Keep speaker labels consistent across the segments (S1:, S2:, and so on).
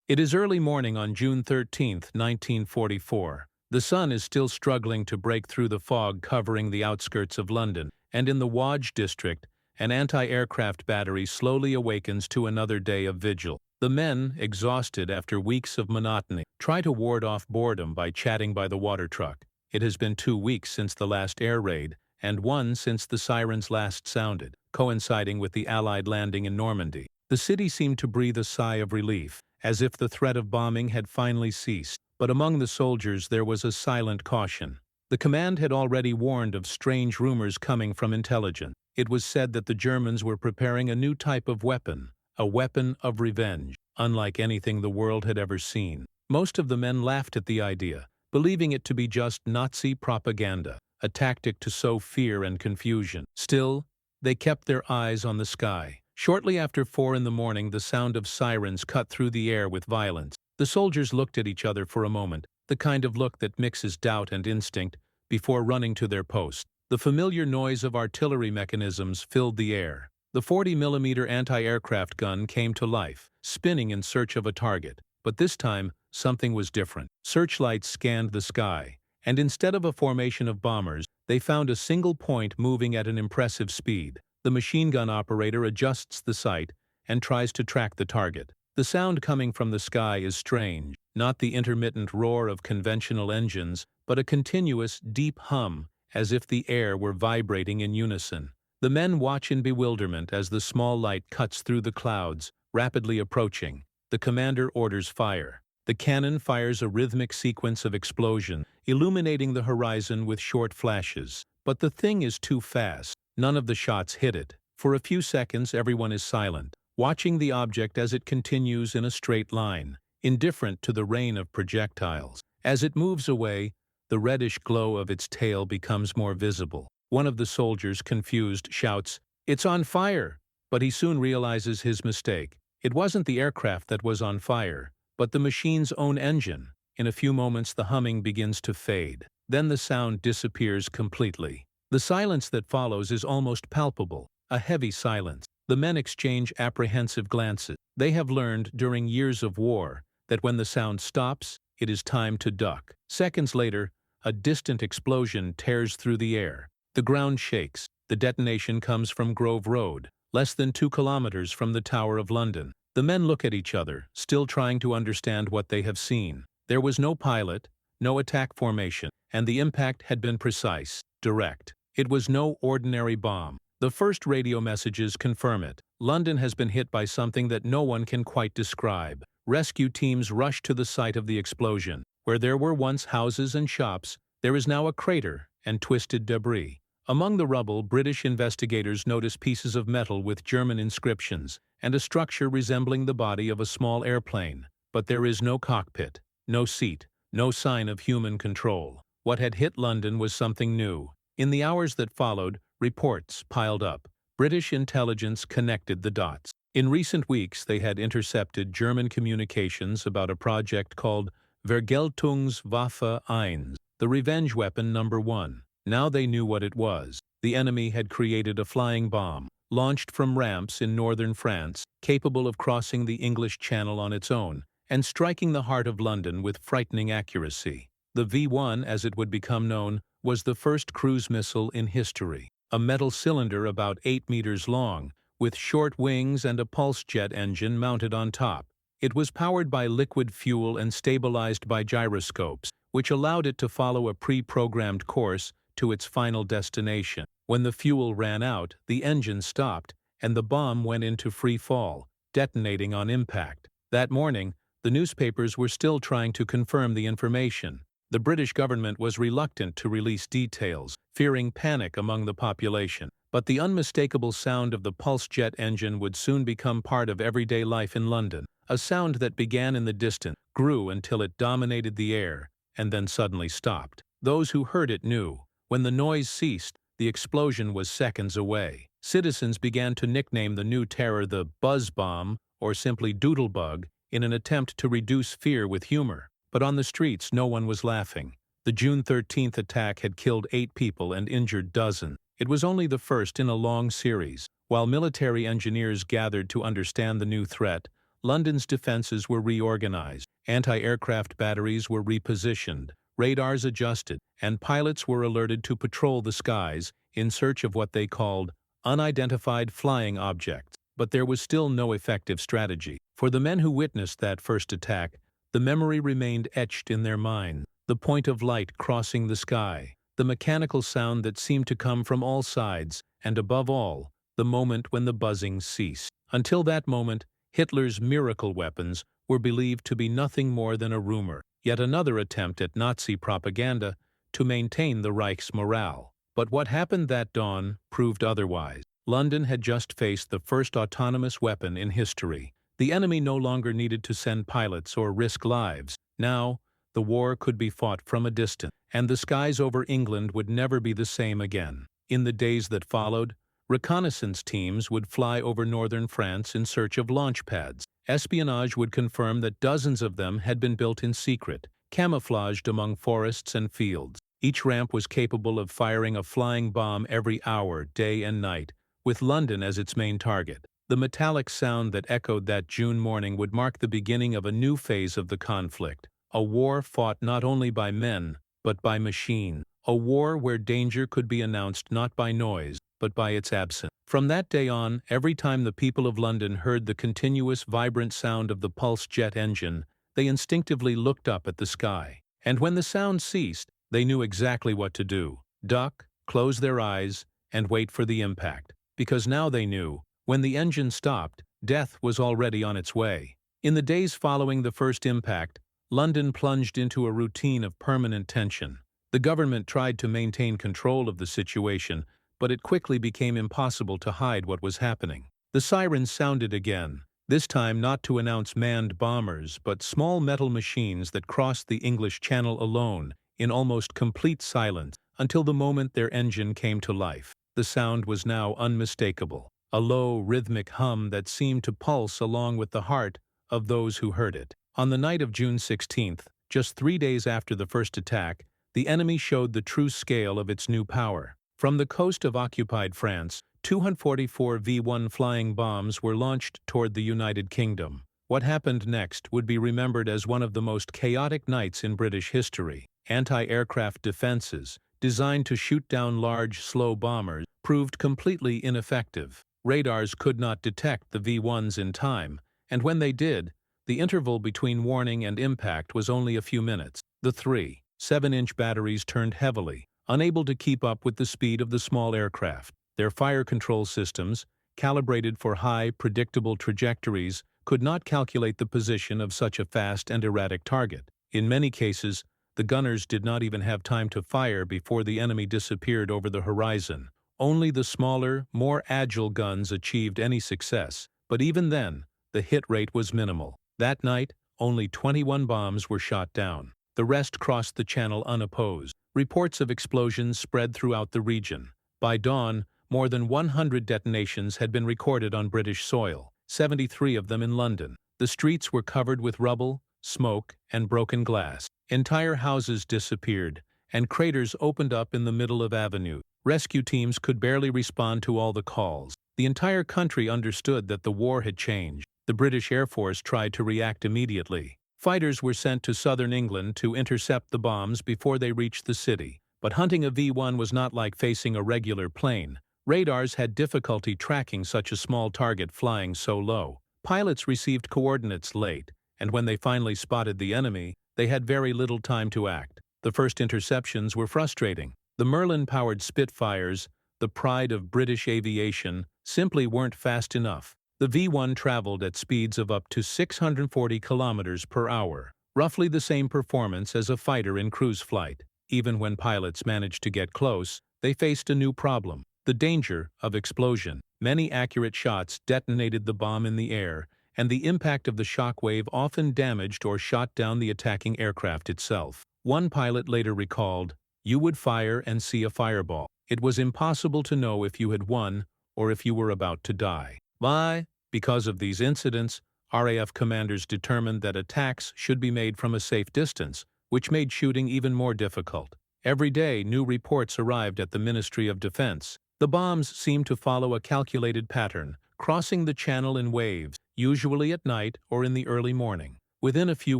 S1: It is early morning on June 13th, 1944. The sun is still struggling to break through the fog covering the outskirts of London, and in the Waj district, an anti-aircraft battery slowly awakens to another day of vigil. The men, exhausted after weeks of monotony, try to ward off boredom by chatting by the water truck. It has been 2 weeks since the last air raid, and one since the sirens last sounded, coinciding with the Allied landing in Normandy. The city seemed to breathe a sigh of relief, as if the threat of bombing had finally ceased. But among the soldiers there was a silent caution. The command had already warned of strange rumors coming from intelligence. It was said that the Germans were preparing a new type of weapon, a weapon of revenge, unlike anything the world had ever seen. Most of the men laughed at the idea, believing it to be just Nazi propaganda, a tactic to sow fear and confusion. Still, they kept their eyes on the sky. Shortly after 4 in the morning, the sound of sirens cut through the air with violence. The soldiers looked at each other for a moment, the kind of look that mixes doubt and instinct, before running to their post. The familiar noise of artillery mechanisms filled the air. The 40mm anti-aircraft gun came to life, spinning in search of a target. But this time, something was different. Searchlights scanned the sky, and instead of a formation of bombers, they found a single point moving at an impressive speed. The machine gun operator adjusts the sight and tries to track the target. The sound coming from the sky is strange, not the intermittent roar of conventional engines, but a continuous, deep hum, as if the air were vibrating in unison. The men watch in bewilderment as the small light cuts through the clouds, rapidly approaching. The commander orders fire. The cannon fires a rhythmic sequence of explosion, illuminating the horizon with short flashes. But the thing is too fast. None of the shots hit it. For a few seconds everyone is silent, watching the object as it continues in a straight line, indifferent to the rain of projectiles. As it moves away, the reddish glow of its tail becomes more visible. One of the soldiers, confused, shouts, "It's on fire!" But he soon realizes his mistake. It wasn't the aircraft that was on fire, but the machine's own engine. In a few moments the humming begins to fade. Then the sound disappears completely. The silence that follows is almost palpable, a heavy silence. The men exchange apprehensive glances. They have learned during years of war that when the sound stops, it is time to duck. Seconds later, a distant explosion tears through the air. The ground shakes. The detonation comes from Grove Road, less than 2 kilometers from the Tower of London. The men look at each other, still trying to understand what they have seen. There was no pilot, no attack formation, and the impact had been precise, direct. It was no ordinary bomb. The first radio messages confirm it. London has been hit by something that no one can quite describe. Rescue teams rush to the site of the explosion. Where there were once houses and shops, there is now a crater and twisted debris. Among the rubble, British investigators notice pieces of metal with German inscriptions and a structure resembling the body of a small airplane. But there is no cockpit, no seat, no sign of human control. What had hit London was something new. In the hours that followed, reports piled up. British intelligence connected the dots. In recent weeks, they had intercepted German communications about a project called Vergeltungswaffe 1, the revenge weapon number 1. Now they knew what it was. The enemy had created a flying bomb, launched from ramps in northern France, capable of crossing the English Channel on its own, and striking the heart of London with frightening accuracy. The V-1, as it would become known, was the first cruise missile in history. A metal cylinder about 8 meters long, with short wings and a pulse jet engine mounted on top. It was powered by liquid fuel and stabilized by gyroscopes, which allowed it to follow a pre-programmed course to its final destination. When the fuel ran out, the engine stopped, and the bomb went into free fall, detonating on impact. That morning, the newspapers were still trying to confirm the information. The British government was reluctant to release details, fearing panic among the population. But the unmistakable sound of the pulse jet engine would soon become part of everyday life in London. A sound that began in the distance, grew until it dominated the air, and then suddenly stopped. Those who heard it knew. When the noise ceased, the explosion was seconds away. Citizens began to nickname the new terror the Buzz Bomb, or simply Doodlebug, in an attempt to reduce fear with humor. But on the streets no one was laughing. The June 13th attack had killed 8 people and injured dozens. It was only the first in a long series. While military engineers gathered to understand the new threat, London's defenses were reorganized, anti-aircraft batteries were repositioned, radars adjusted, and pilots were alerted to patrol the skies in search of what they called unidentified flying objects. But there was still no effective strategy. For the men who witnessed that first attack, the memory remained etched in their minds. The point of light crossing the sky, the mechanical sound that seemed to come from all sides, and above all, the moment when the buzzing ceased. Until that moment, Hitler's miracle weapons were believed to be nothing more than a rumor, yet another attempt at Nazi propaganda to maintain the Reich's morale. But what happened that dawn proved otherwise. London had just faced the first autonomous weapon in history. The enemy no longer needed to send pilots or risk lives. Now, the war could be fought from a distance, and the skies over England would never be the same again. In the days that followed, reconnaissance teams would fly over northern France in search of launch pads. Espionage would confirm that dozens of them had been built in secret, camouflaged among forests and fields. Each ramp was capable of firing a flying bomb every hour, day and night, with London as its main target. The metallic sound that echoed that June morning would mark the beginning of a new phase of the conflict, a war fought not only by men, but by machine, a war where danger could be announced not by noise, but by its absence. From that day on, every time the people of London heard the continuous, vibrant sound of the pulse jet engine, they instinctively looked up at the sky. And when the sound ceased, they knew exactly what to do: duck, close their eyes, and wait for the impact. Because now they knew, when the engine stopped, death was already on its way. In the days following the first impact, London plunged into a routine of permanent tension. The government tried to maintain control of the situation, but it quickly became impossible to hide what was happening. The sirens sounded again, this time not to announce manned bombers, but small metal machines that crossed the English Channel alone, in almost complete silence, until the moment their engine came to life. The sound was now unmistakable, a low, rhythmic hum that seemed to pulse along with the heart of those who heard it. On the night of June 16th, just 3 days after the first attack, the enemy showed the true scale of its new power. From the coast of occupied France, 244 V-1 flying bombs were launched toward the United Kingdom. What happened next would be remembered as one of the most chaotic nights in British history. Anti-aircraft defenses, designed to shoot down large, slow bombers, proved completely ineffective. Radars could not detect the V-1s in time, and when they did, the interval between warning and impact was only a few minutes. The 3 7-inch batteries turned heavily, unable to keep up with the speed of the small aircraft. Their fire control systems, calibrated for high, predictable trajectories, could not calculate the position of such a fast and erratic target. In many cases, the gunners did not even have time to fire before the enemy disappeared over the horizon. Only the smaller, more agile guns achieved any success, but even then, the hit rate was minimal. That night, only 21 bombs were shot down. The rest crossed the channel unopposed. Reports of explosions spread throughout the region. By dawn, more than 100 detonations had been recorded on British soil, 73 of them in London. The streets were covered with rubble, smoke, and broken glass. Entire houses disappeared, and craters opened up in the middle of avenues. Rescue teams could barely respond to all the calls. The entire country understood that the war had changed. The British Air Force tried to react immediately. Fighters were sent to southern England to intercept the bombs before they reached the city. But hunting a V-1 was not like facing a regular plane. Radars had difficulty tracking such a small target flying so low. Pilots received coordinates late, and when they finally spotted the enemy, they had very little time to act. The first interceptions were frustrating. The Merlin-powered Spitfires, the pride of British aviation, simply weren't fast enough. The V-1 traveled at speeds of up to 640 kilometers per hour, roughly the same performance as a fighter in cruise flight. Even when pilots managed to get close, they faced a new problem: the danger of explosion. Many accurate shots detonated the bomb in the air, and the impact of the shock wave often damaged or shot down the attacking aircraft itself. One pilot later recalled, "You would fire and see a fireball. It was impossible to know if you had won or if you were about to die." Why? Because of these incidents, RAF commanders determined that attacks should be made from a safe distance, which made shooting even more difficult. Every day, new reports arrived at the Ministry of Defense. The bombs seemed to follow a calculated pattern, crossing the channel in waves, usually at night or in the early morning. Within a few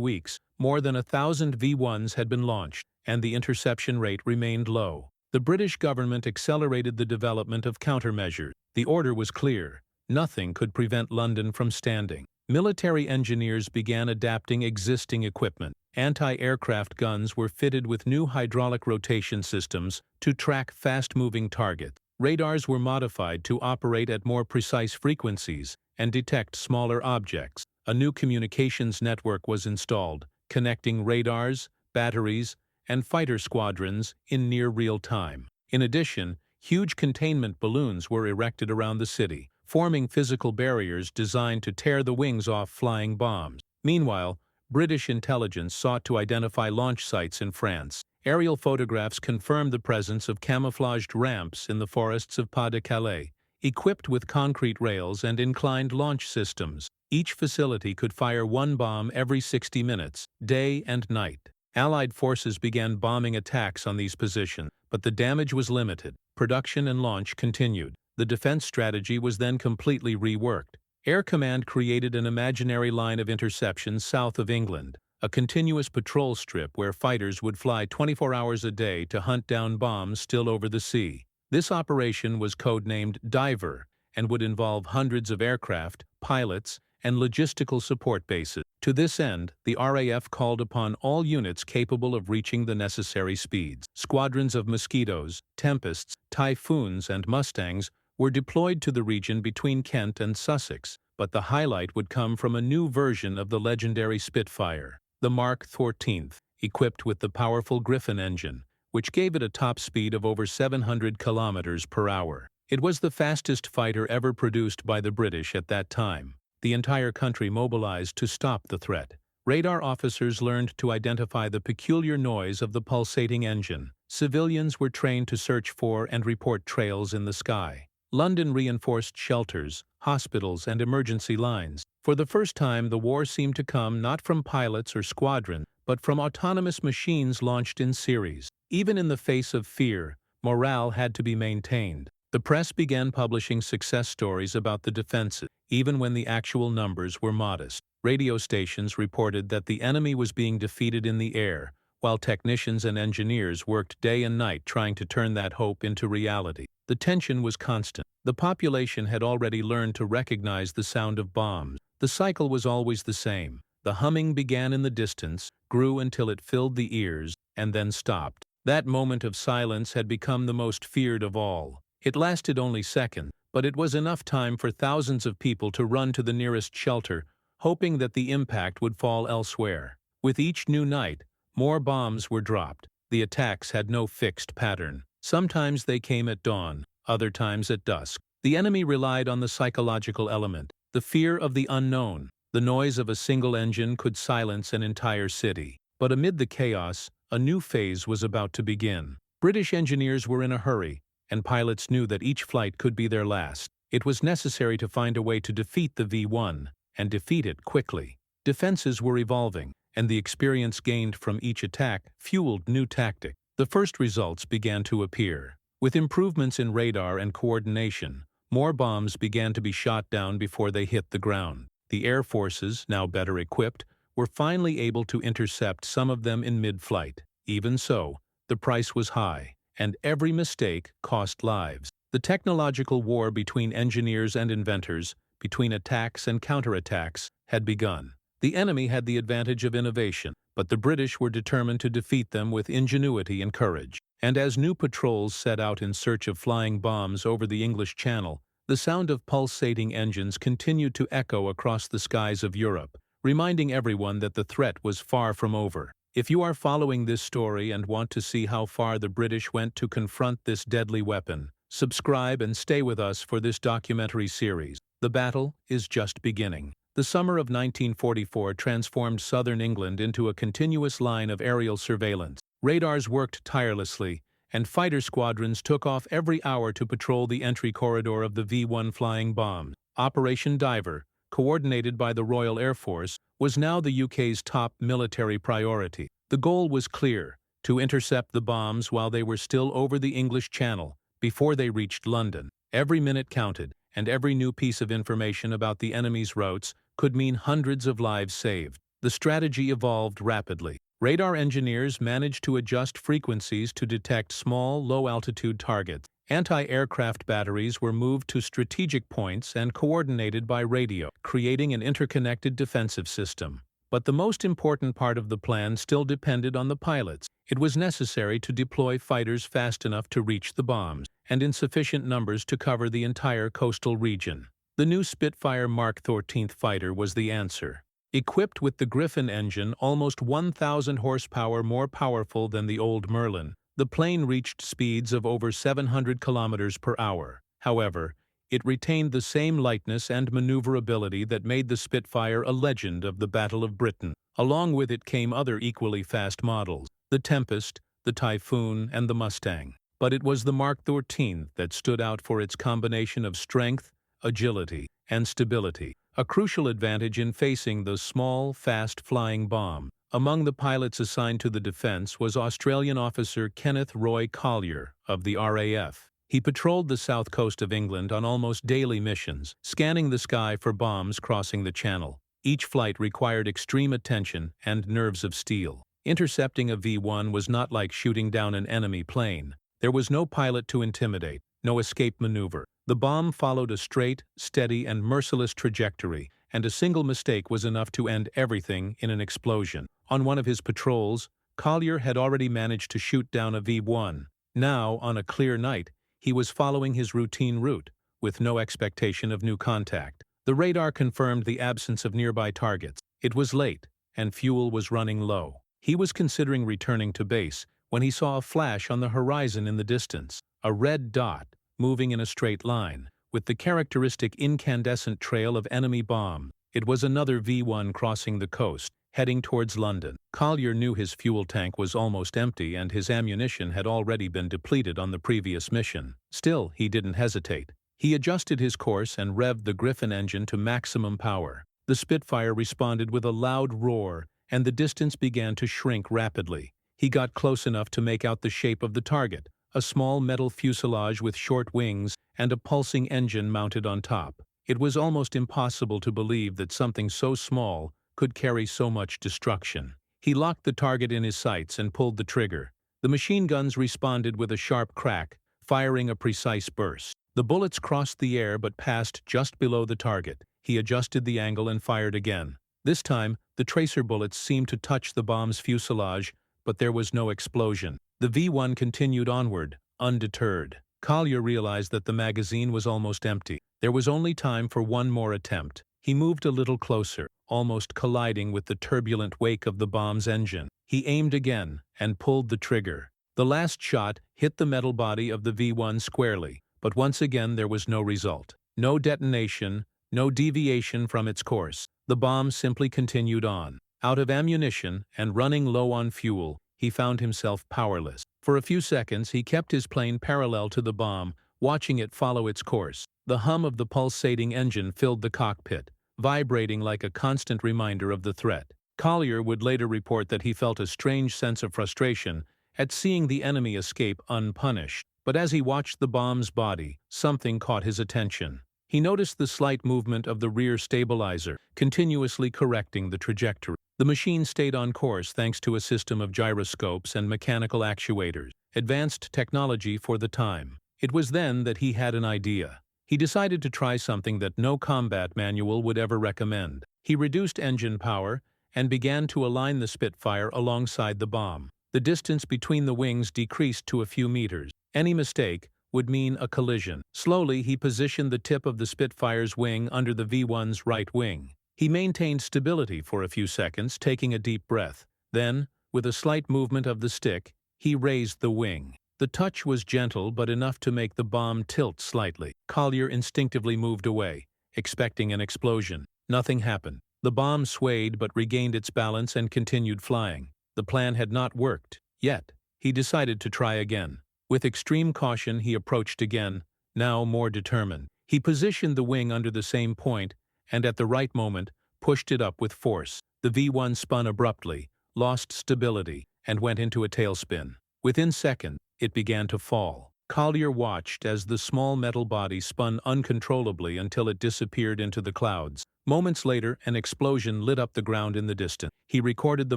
S1: weeks, more than 1,000 V-1s had been launched, and the interception rate remained low. The British government accelerated the development of countermeasures. The order was clear: nothing could prevent London from standing. Military engineers began adapting existing equipment. Anti-aircraft guns were fitted with new hydraulic rotation systems to track fast-moving targets. Radars were modified to operate at more precise frequencies and detect smaller objects. A new communications network was installed, connecting radars, batteries, and fighter squadrons in near real time. In addition, huge containment balloons were erected around the city, forming physical barriers designed to tear the wings off flying bombs. Meanwhile, British intelligence sought to identify launch sites in France. Aerial photographs confirmed the presence of camouflaged ramps in the forests of Pas-de-Calais, equipped with concrete rails and inclined launch systems. Each facility could fire one bomb every 60 minutes, day and night. Allied forces began bombing attacks on these positions, but the damage was limited. Production and launch continued. The defense strategy was then completely reworked. Air Command created an imaginary line of interceptions south of England, a continuous patrol strip where fighters would fly 24 hours a day to hunt down bombs still over the sea. This operation was codenamed Diver and would involve hundreds of aircraft, pilots, and logistical support bases. To this end, the RAF called upon all units capable of reaching the necessary speeds. Squadrons of Mosquitoes, Tempests, Typhoons, and Mustangs were deployed to the region between Kent and Sussex, but the highlight would come from a new version of the legendary Spitfire, the Mark XIV, equipped with the powerful Griffon engine, which gave it a top speed of over 700 kilometers per hour. It was the fastest fighter ever produced by the British at that time. The entire country mobilized to stop the threat. Radar officers learned to identify the peculiar noise of the pulsating engine. Civilians were trained to search for and report trails in the sky. London reinforced shelters, hospitals, and emergency lines. For the first time, the war seemed to come not from pilots or squadrons, but from autonomous machines launched in series. Even in the face of fear, morale had to be maintained. The press began publishing success stories about the defenses, even when the actual numbers were modest. Radio stations reported that the enemy was being defeated in the air, while technicians and engineers worked day and night trying to turn that hope into reality. The tension was constant. The population had already learned to recognize the sound of bombs. The cycle was always the same. The humming began in the distance, grew until it filled the ears, and then stopped. That moment of silence had become the most feared of all. It lasted only seconds, but it was enough time for thousands of people to run to the nearest shelter, hoping that the impact would fall elsewhere. With each new night, more bombs were dropped. The attacks had no fixed pattern. Sometimes they came at dawn, other times at dusk. The enemy relied on the psychological element, the fear of the unknown. The noise of a single engine could silence an entire city. But amid the chaos, a new phase was about to begin. British engineers were in a hurry, and pilots knew that each flight could be their last. It was necessary to find a way to defeat the V-1, and defeat it quickly. Defenses were evolving, and the experience gained from each attack fueled new tactics. The first results began to appear. With improvements in radar and coordination, more bombs began to be shot down before they hit the ground. The air forces, now better equipped, were finally able to intercept some of them in mid-flight. Even so, the price was high, and every mistake cost lives. The technological war between engineers and inventors, between attacks and counterattacks, had begun. The enemy had the advantage of innovation, but the British were determined to defeat them with ingenuity and courage. And as new patrols set out in search of flying bombs over the English Channel, the sound of pulsating engines continued to echo across the skies of Europe, reminding everyone that the threat was far from over. If you are following this story and want to see how far the British went to confront this deadly weapon, subscribe and stay with us for this documentary series. The battle is just beginning. The summer of 1944 transformed southern England into a continuous line of aerial surveillance. Radars worked tirelessly, and fighter squadrons took off every hour to patrol the entry corridor of the V-1 flying bombs. Operation Diver, coordinated by the Royal Air Force, was now the UK's top military priority. The goal was clear: to intercept the bombs while they were still over the English Channel, before they reached London. Every minute counted, and every new piece of information about the enemy's routes could mean hundreds of lives saved. The strategy evolved rapidly. Radar engineers managed to adjust frequencies to detect small, low-altitude targets. Anti-aircraft batteries were moved to strategic points and coordinated by radio, creating an interconnected defensive system. But the most important part of the plan still depended on the pilots. It was necessary to deploy fighters fast enough to reach the bombs, and in sufficient numbers to cover the entire coastal region. The new Spitfire Mark 13 fighter was the answer. Equipped with the Griffin engine, almost 1,000 horsepower more powerful than the old Merlin, the plane reached speeds of over 700 kilometers per hour. However, it retained the same lightness and maneuverability that made the Spitfire a legend of the Battle of Britain. Along with it came other equally fast models, the Tempest, the Typhoon, and the Mustang. But it was the Mark 13 that stood out for its combination of strength, agility, and stability, a crucial advantage in facing the small, fast-flying bomb. Among the pilots assigned to the defense was Australian officer Kenneth Roy Collier of the RAF. He patrolled the south coast of England on almost daily missions, scanning the sky for bombs crossing the channel. Each flight required extreme attention and nerves of steel. Intercepting a V-1 was not like shooting down an enemy plane. There was no pilot to intimidate, no escape maneuver. The bomb followed a straight, steady, and merciless trajectory, and a single mistake was enough to end everything in an explosion. On one of his patrols, Collier had already managed to shoot down a V-1. Now, on a clear night, he was following his routine route, with no expectation of new contact. The radar confirmed the absence of nearby targets. It was late, and fuel was running low. He was considering returning to base when he saw a flash on the horizon in the distance, a red dot, moving in a straight line, with the characteristic incandescent trail of enemy bomb. It was another V-1 crossing the coast, heading towards London. Collier knew his fuel tank was almost empty and his ammunition had already been depleted on the previous mission. Still, he didn't hesitate. He adjusted his course and revved the Griffin engine to maximum power. The Spitfire responded with a loud roar, and the distance began to shrink rapidly. He got close enough to make out the shape of the target, a small metal fuselage with short wings and a pulsing engine mounted on top. It was almost impossible to believe that something so small could carry so much destruction. He locked the target in his sights and pulled the trigger. The machine guns responded with a sharp crack, firing a precise burst. The bullets crossed the air but passed just below the target. He adjusted the angle and fired again. This time, the tracer bullets seemed to touch the bomb's fuselage, but there was no explosion. The V-1 continued onward, undeterred. Collier realized that the magazine was almost empty. There was only time for one more attempt. He moved a little closer, almost colliding with the turbulent wake of the bomb's engine. He aimed again and pulled the trigger. The last shot hit the metal body of the V-1 squarely, but once again there was no result. No detonation, no deviation from its course. The bomb simply continued on. Out of ammunition and running low on fuel, he found himself powerless. For a few seconds, he kept his plane parallel to the bomb, watching it follow its course. The hum of the pulsating engine filled the cockpit, vibrating like a constant reminder of the threat. Collier would later report that he felt a strange sense of frustration at seeing the enemy escape unpunished. But as he watched the bomb's body, something caught his attention. He noticed the slight movement of the rear stabilizer, continuously correcting the trajectory. The machine stayed on course thanks to a system of gyroscopes and mechanical actuators, advanced technology for the time. It was then that he had an idea. He decided to try something that no combat manual would ever recommend. He reduced engine power and began to align the Spitfire alongside the bomb. The distance between the wings decreased to a few meters. Any mistake would mean a collision. Slowly, he positioned the tip of the Spitfire's wing under the V-1's right wing. He maintained stability for a few seconds, taking a deep breath. Then, with a slight movement of the stick, he raised the wing. The touch was gentle but enough to make the bomb tilt slightly. Collier instinctively moved away, expecting an explosion. Nothing happened. The bomb swayed but regained its balance and continued flying. The plan had not worked. Yet, he decided to try again. With extreme caution, he approached again, now more determined. He positioned the wing under the same point, and at the right moment, pushed it up with force. The V-1 spun abruptly, lost stability, and went into a tailspin. Within seconds, it began to fall. Collier watched as the small metal body spun uncontrollably until it disappeared into the clouds. Moments later, an explosion lit up the ground in the distance. He recorded the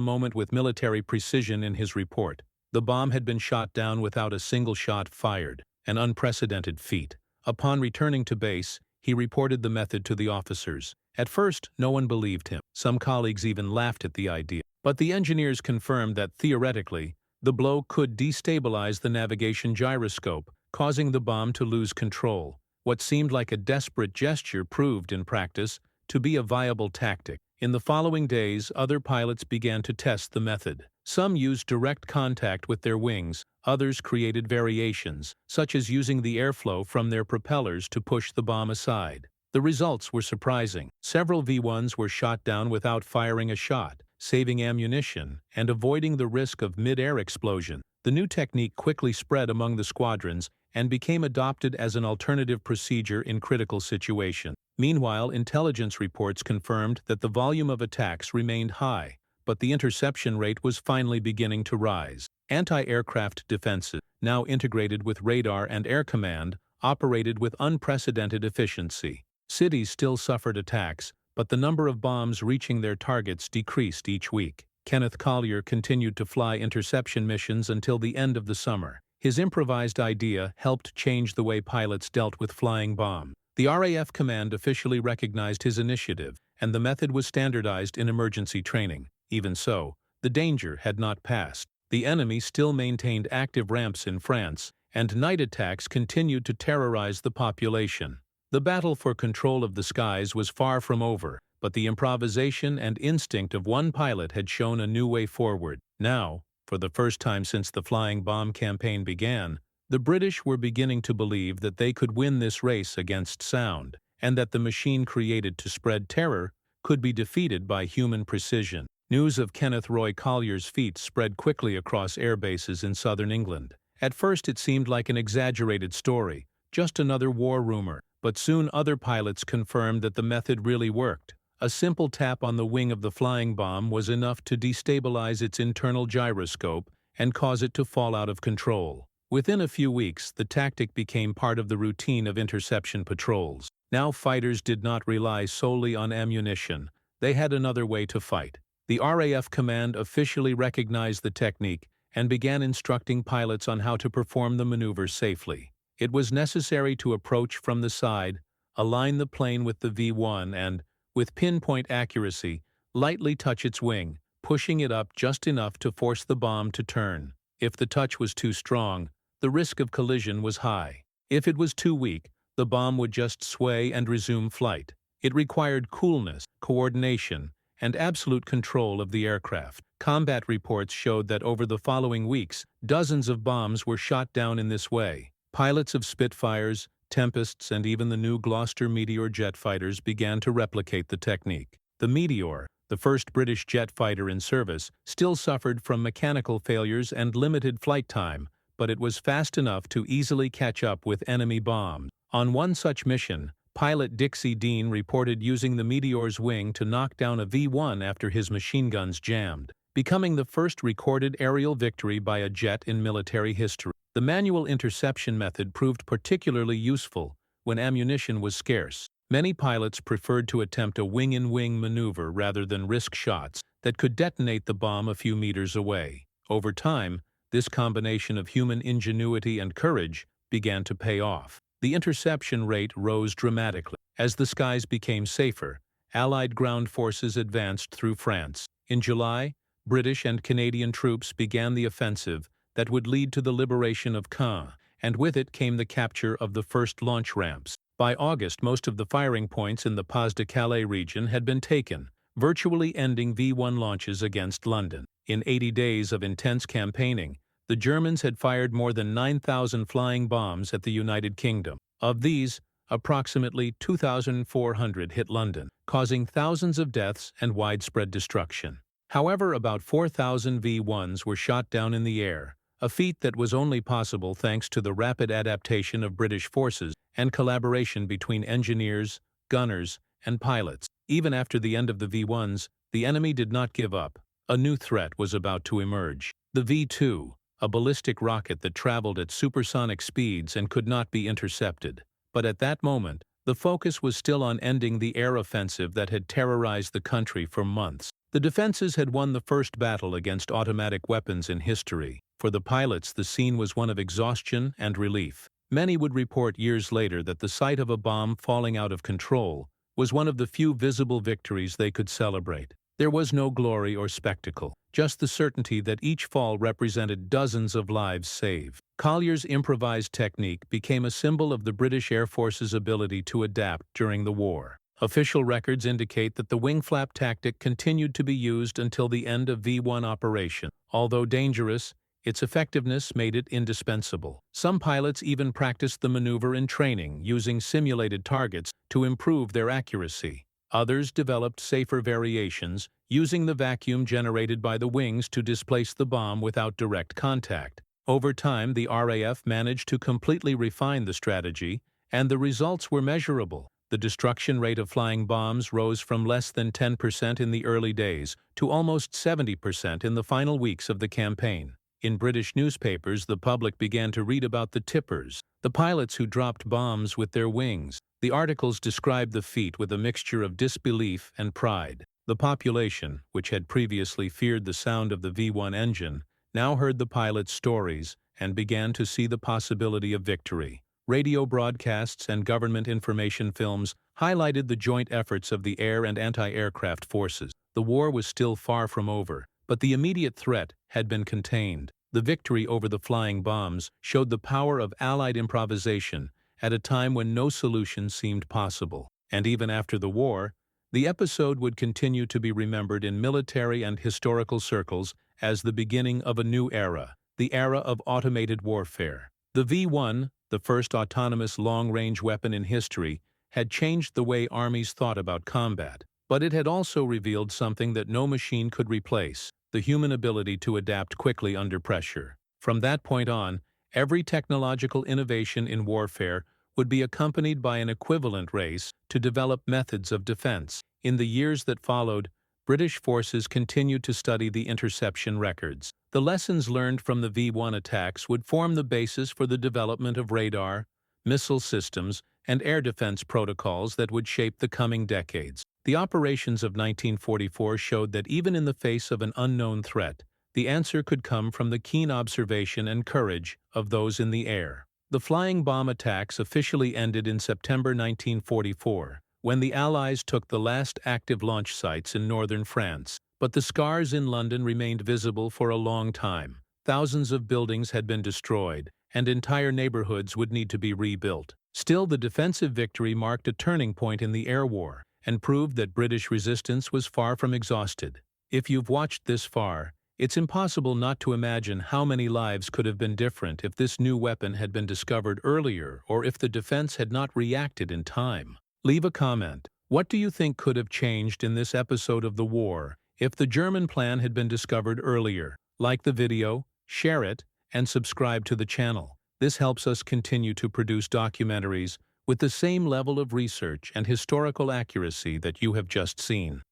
S1: moment with military precision in his report. The bomb had been shot down without a single shot fired, an unprecedented feat. Upon returning to base, he reported the method to the officers. At first, no one believed him. Some colleagues even laughed at the idea. But the engineers confirmed that, theoretically, the blow could destabilize the navigation gyroscope, causing the bomb to lose control. What seemed like a desperate gesture proved, in practice, to be a viable tactic. In the following days, other pilots began to test the method. Some used direct contact with their wings, others created variations, such as using the airflow from their propellers to push the bomb aside. The results were surprising. Several V-1s were shot down without firing a shot, saving ammunition and avoiding the risk of mid-air explosion. The new technique quickly spread among the squadrons and became adopted as an alternative procedure in critical situations. Meanwhile, intelligence reports confirmed that the volume of attacks remained high, but the interception rate was finally beginning to rise. Anti-aircraft defenses, now integrated with radar and air command, operated with unprecedented efficiency. Cities still suffered attacks, but the number of bombs reaching their targets decreased each week. Kenneth Collier continued to fly interception missions until the end of the summer. His improvised idea helped change the way pilots dealt with flying bombs. The RAF command officially recognized his initiative, and the method was standardized in emergency training. Even so, the danger had not passed. The enemy still maintained active ramps in France, and night attacks continued to terrorize the population. The battle for control of the skies was far from over, but the improvisation and instinct of one pilot had shown a new way forward. Now, for the first time since the flying bomb campaign began, the British were beginning to believe that they could win this race against sound, and that the machine created to spread terror could be defeated by human precision. News of Kenneth Roy Collier's feat spread quickly across air bases in southern England. At first it seemed like an exaggerated story, just another war rumor, but soon other pilots confirmed that the method really worked. A simple tap on the wing of the flying bomb was enough to destabilize its internal gyroscope and cause it to fall out of control. Within a few weeks, the tactic became part of the routine of interception patrols. Now fighters did not rely solely on ammunition. They had another way to fight. The RAF command officially recognized the technique and began instructing pilots on how to perform the maneuver safely. It was necessary to approach from the side, align the plane with the V-1 and, with pinpoint accuracy, lightly touch its wing, pushing it up just enough to force the bomb to turn. If the touch was too strong, the risk of collision was high. If it was too weak, the bomb would just sway and resume flight. It required coolness, coordination, and absolute control of the aircraft. Combat reports showed that over the following weeks, dozens of bombs were shot down in this way. Pilots of Spitfires, Tempests, and even the new Gloster Meteor jet fighters began to replicate the technique. The Meteor, the first British jet fighter in service, still suffered from mechanical failures and limited flight time, but it was fast enough to easily catch up with enemy bombs. On one such mission, pilot Dixie Dean reported using the Meteor's wing to knock down a V-1 after his machine guns jammed, becoming the first recorded aerial victory by a jet in military history. The manual interception method proved particularly useful when ammunition was scarce. Many pilots preferred to attempt a wing-in-wing maneuver rather than risk shots that could detonate the bomb a few meters away. Over time, this combination of human ingenuity and courage began to pay off. The interception rate rose dramatically. As the skies became safer, Allied ground forces advanced through France. In July, British and Canadian troops began the offensive that would lead to the liberation of Caen, and with it came the capture of the first launch ramps. By August, most of the firing points in the Pas-de-Calais region had been taken, virtually ending V-1 launches against London. In 80 days of intense campaigning, the Germans had fired more than 9,000 flying bombs at the United Kingdom. Of these, approximately 2,400 hit London, causing thousands of deaths and widespread destruction. However, about 4,000 V-1s were shot down in the air, a feat that was only possible thanks to the rapid adaptation of British forces and collaboration between engineers, gunners, and pilots. Even after the end of the V-1s, the enemy did not give up. A new threat was about to emerge. The V-2, a ballistic rocket that traveled at supersonic speeds and could not be intercepted. But at that moment, the focus was still on ending the air offensive that had terrorized the country for months. The defenses had won the first battle against automatic weapons in history. For the pilots, the scene was one of exhaustion and relief. Many would report years later that the sight of a bomb falling out of control was one of the few visible victories they could celebrate. There was no glory or spectacle, just the certainty that each fall represented dozens of lives saved. Collier's improvised technique became a symbol of the British Air Force's ability to adapt during the war. Official records indicate that the wing flap tactic continued to be used until the end of V-1 operation. Although dangerous, its effectiveness made it indispensable. Some pilots even practiced the maneuver in training, using simulated targets to improve their accuracy. Others developed safer variations, using the vacuum generated by the wings to displace the bomb without direct contact. Over time, the RAF managed to completely refine the strategy, and the results were measurable. The destruction rate of flying bombs rose from less than 10% in the early days to almost 70% in the final weeks of the campaign. In British newspapers, the public began to read about the tippers, the pilots who dropped bombs with their wings. The articles described the feat with a mixture of disbelief and pride. The population, which had previously feared the sound of the V-1 engine, now heard the pilots' stories and began to see the possibility of victory. Radio broadcasts and government information films highlighted the joint efforts of the air and anti-aircraft forces. The war was still far from over, but the immediate threat had been contained. The victory over the flying bombs showed the power of Allied improvisation at a time when no solution seemed possible. And even after the war, the episode would continue to be remembered in military and historical circles as the beginning of a new era, the era of automated warfare. The V-1, the first autonomous long-range weapon in history, had changed the way armies thought about combat. But it had also revealed something that no machine could replace: the human ability to adapt quickly under pressure. From that point on, every technological innovation in warfare would be accompanied by an equivalent race to develop methods of defense. In the years that followed, British forces continued to study the interception records. The lessons learned from the V-1 attacks would form the basis for the development of radar, missile systems, and air defense protocols that would shape the coming decades. The operations of 1944 showed that even in the face of an unknown threat, the answer could come from the keen observation and courage of those in the air. The flying bomb attacks officially ended in September 1944, when the Allies took the last active launch sites in northern France. But the scars in London remained visible for a long time. Thousands of buildings had been destroyed, and entire neighborhoods would need to be rebuilt. Still, the defensive victory marked a turning point in the air war and proved that British resistance was far from exhausted. If you've watched this far, it's impossible not to imagine how many lives could have been different if this new weapon had been discovered earlier or if the defense had not reacted in time. Leave a comment. What do you think could have changed in this episode of the war if the German plan had been discovered earlier? Like the video, share it, and subscribe to the channel. This helps us continue to produce documentaries with the same level of research and historical accuracy that you have just seen.